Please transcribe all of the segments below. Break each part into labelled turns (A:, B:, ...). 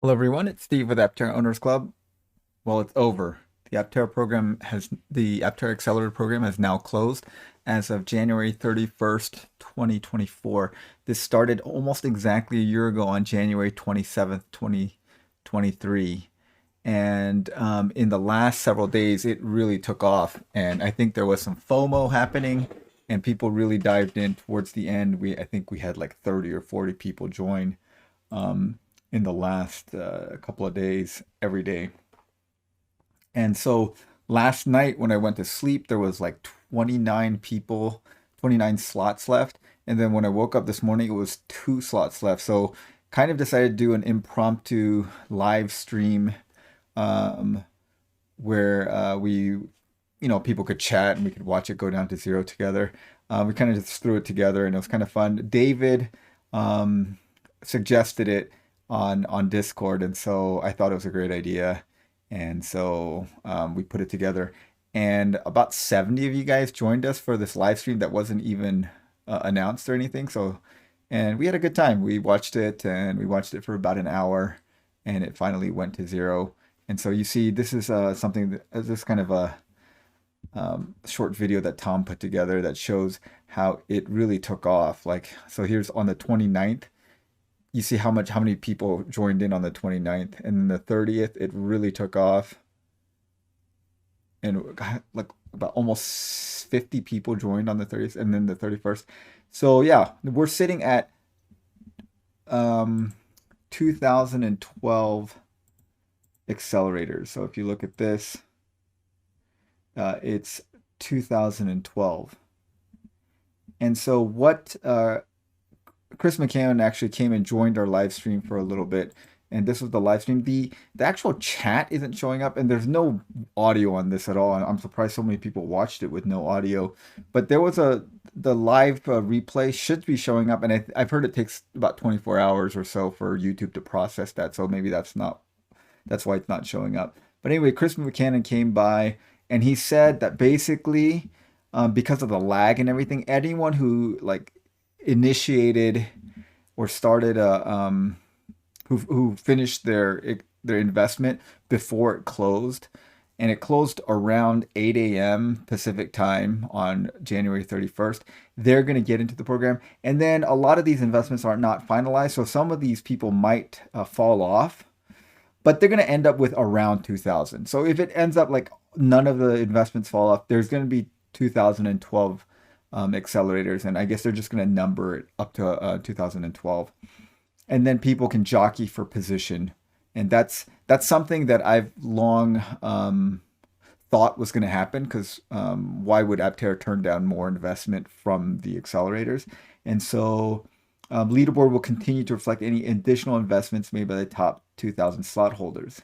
A: Hello everyone, it's Steve with Aptera Owners Club. Well, it's over. The Aptera Accelerator program has now closed as of January 31st, 2024. This started almost exactly a year ago on January 27th, 2023. And in the last several days, it really took off. And I think there was some FOMO happening, and people really dived in towards the end. I think we had like 30 or 40 people join um, in the last couple of days every day. And so last night when I went to sleep, there was like 29 people, 29 slots left. And then when I woke up this morning, it was two slots left. So kind of decided to do an impromptu live stream um, where people could chat and we could watch it go down to zero together. We kind of just threw it together and it was kind of fun. David um, suggested it on Discord, and so I thought it was a great idea, and so we put it together. And about 70 of you guys joined us for this live stream that wasn't even announced or anything. So, and we had a good time. We watched it and we watched it for about an hour, and it finally went to zero. And so you see, this is something that this kind of a short video that Tom put together that shows how it really took off. Like, so here's on the 29th, you see how many people joined in on the 29th, and then the 30th it really took off, and like about almost 50 people joined on the 30th, and then the 31st. So yeah, we're sitting at um 2012 accelerators. So if you look at this, it's 2012. And so what Chris McCann actually came and joined our live stream for a little bit, and this was the live stream. The actual chat isn't showing up, and there's no audio on this at all. And I'm surprised so many people watched it with no audio. But there was the live replay should be showing up, and I've heard it takes about 24 hours or so for YouTube to process that. So maybe that's why it's not showing up. But anyway, Chris McCann came by, and he said that basically, because of the lag and everything, anyone who like initiated or started who finished their investment before it closed, and it closed around 8 a.m. Pacific time on January 31st, they're going to get into the program. And then a lot of these investments are not finalized, so some of these people might fall off, but they're going to end up with around 2000. So if it ends up like none of the investments fall off, there's going to be 2012 accelerators, and I guess they're just going to number it up to 2012, and then people can jockey for position, and that's something that I've long thought was going to happen because why would Aptera turn down more investment from the accelerators? And so leaderboard will continue to reflect any additional investments made by the top 2,000 slot holders.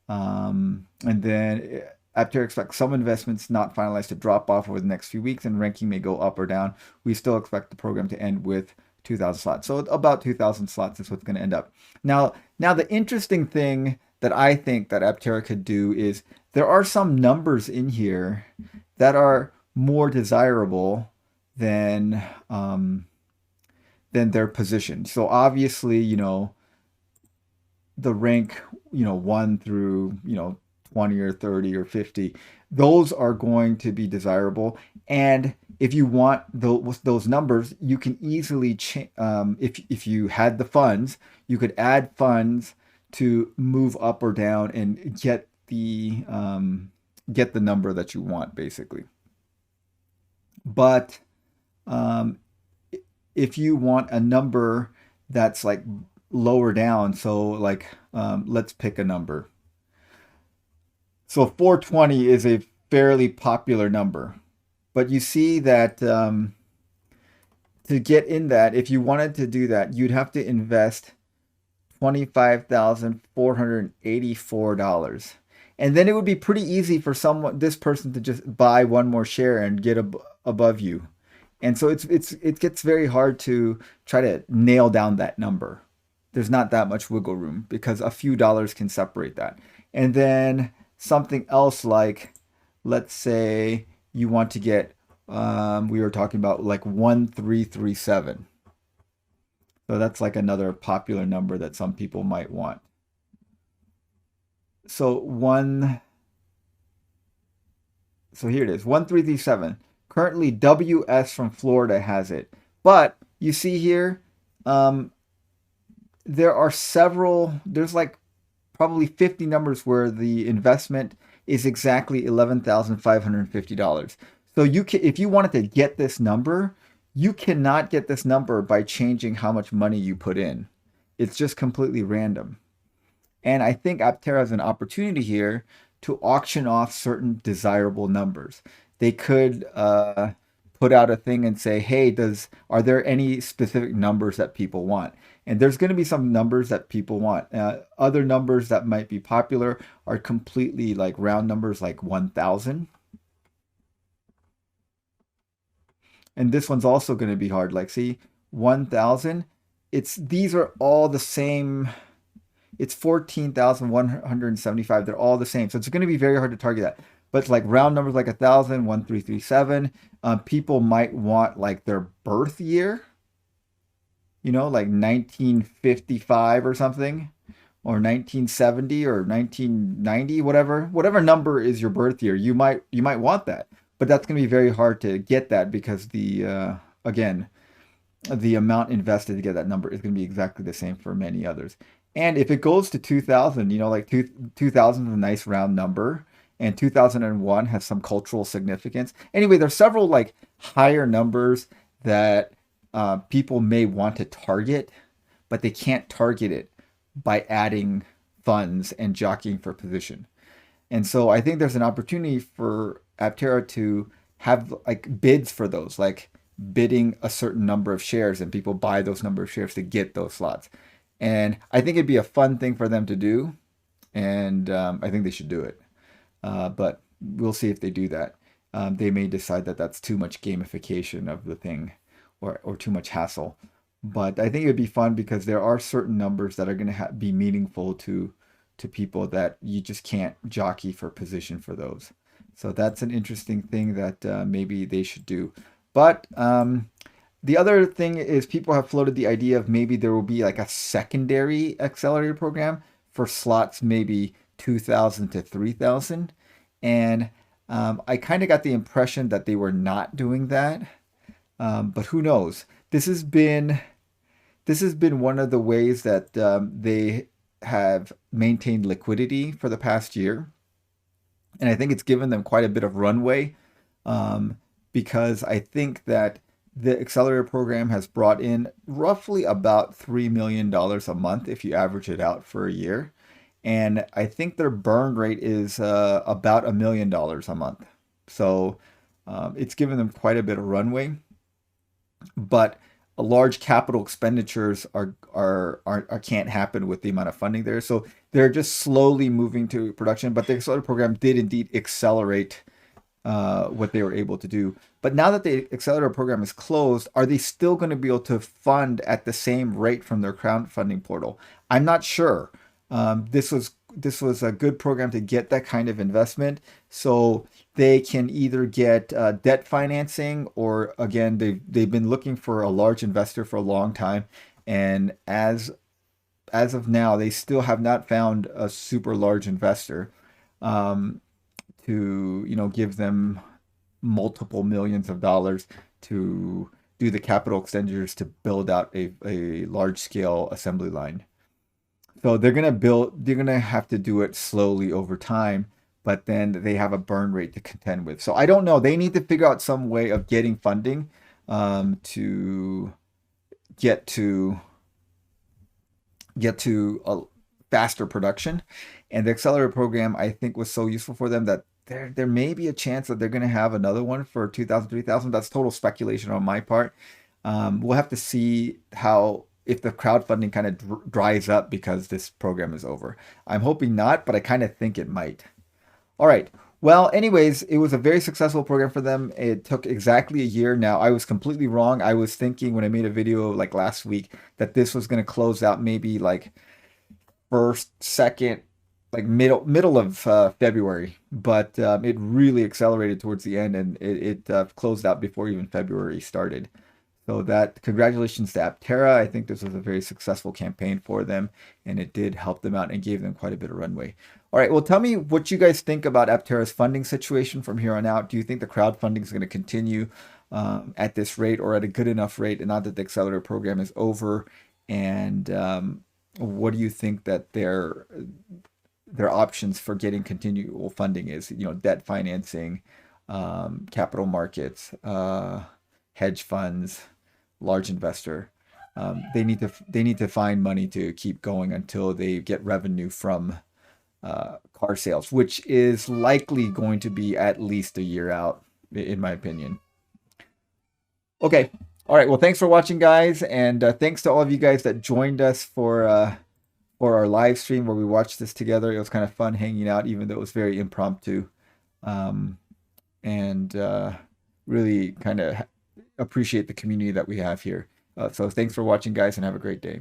A: And then Aptera expects some investments not finalized to drop off over the next few weeks, and ranking may go up or down. We still expect the program to end with 2,000 slots. So about 2,000 slots is what's going to end up. Now the interesting thing that I think that Aptera could do is there are some numbers in here that are more desirable than their position. So obviously, the rank, 1 through, 20 or 30 or 50, those are going to be desirable. And if you want those numbers, you can easily if you had the funds, you could add funds to move up or down and get the number that you want, basically. But um, if you want a number that's like lower down, so like let's pick a number. So 420 is a fairly popular number, but you see that to get in that, if you wanted to do that, you'd have to invest $25,484. And then it would be pretty easy for this person to just buy one more share and get above you. And so it gets very hard to try to nail down that number. There's not that much wiggle room because a few dollars can separate that. And then something else like, let's say you want to get, we were talking about like 1337. So that's like another popular number that some people might want. So one, so here it is, 1337. Currently, WS from Florida has it. But you see here, um, there are several, there's like probably 50 numbers where the investment is exactly $11,550. So you can, if you wanted to get this number, you cannot get this number by changing how much money you put in. It's just completely random. And I think Aptera has an opportunity here to auction off certain desirable numbers. They could put out a thing and say, "Hey, does are there any specific numbers that people want?" And there's going to be some numbers that people want. Other numbers that might be popular are completely like round numbers, like 1,000. And this one's also going to be hard. Like, see, 1,000. It's these are all the same. It's 14,175. They're all the same. So it's going to be very hard to target that. But it's like round numbers like 1,000, 1,337. People might want like their birth year, like 1955 or something, or 1970 or 1990, whatever number is your birth year, you might want that. But that's going to be very hard to get that because again, the amount invested to get that number is going to be exactly the same for many others. And if it goes to 2000, like 2000 is a nice round number, and 2001 has some cultural significance. Anyway, there's several like higher numbers that people may want to target, but they can't target it by adding funds and jockeying for position. And so I think there's an opportunity for Aptera to have like bids for those, like bidding a certain number of shares, and people buy those number of shares to get those slots. And I think it'd be a fun thing for them to do, and I think they should do it. But we'll see if they do that. They may decide that that's too much gamification of the thing, or too much hassle. But I think it would be fun because there are certain numbers that are going to be meaningful to people that you just can't jockey for position for those. So that's an interesting thing that maybe they should do. But the other thing is people have floated the idea of maybe there will be like a secondary accelerator program for slots, maybe 2,000 to 3,000. And I kind of got the impression that they were not doing that. But who knows? This has been one of the ways that they have maintained liquidity for the past year. And I think it's given them quite a bit of runway, um, because I think that the accelerator program has brought in roughly about $3 million a month if you average it out for a year. And I think their burn rate is about $1 million a month. So it's given them quite a bit of runway, but a large capital expenditures can't happen with the amount of funding there. So they're just slowly moving to production. But the accelerator program did indeed accelerate what they were able to do. But now that the accelerator program is closed, are they still going to be able to fund at the same rate from their crowdfunding portal? I'm not sure. This was a good program to get that kind of investment, so they can either get debt financing, or again, they've been looking for a large investor for a long time, and as of now, they still have not found a super large investor um, to give them multiple millions of dollars to do the capital expenditures to build out a large scale assembly line. So they're gonna have to do it slowly over time, but then they have a burn rate to contend with. So I don't know. They need to figure out some way of getting funding to get to a faster production. And the accelerator program, I think, was so useful for them that there may be a chance that they're going to have another one for 2,000, 3,000. That's total speculation on my part. We'll have to see how if the crowdfunding kind of dries up because this program is over. I'm hoping not, but I kind of think it might. All right. Well, anyways, it was a very successful program for them. It took exactly a year. Now, I was completely wrong. I was thinking when I made a video like last week that this was going to close out maybe like first, second, like middle of February, but it really accelerated towards the end, and it closed out before even February started. So that congratulations to Aptera. I think this was a very successful campaign for them, and it did help them out and gave them quite a bit of runway. All right. Well, tell me what you guys think about Aptera's funding situation from here on out. Do you think the crowdfunding is going to continue at this rate or at a good enough rate, and not that the Accelerator program is over? And what do you think that their options for getting continual funding is? Debt financing, capital markets, hedge funds, large investor. They need to find money to keep going until they get revenue from car sales, which is likely going to be at least a year out, in my opinion. Okay. All right. Well, thanks for watching, guys, and thanks to all of you guys that joined us for our live stream where we watched this together. It was kind of fun hanging out, even though it was very impromptu, um, and really kind of appreciate the community that we have here. So thanks for watching, guys, and have a great day.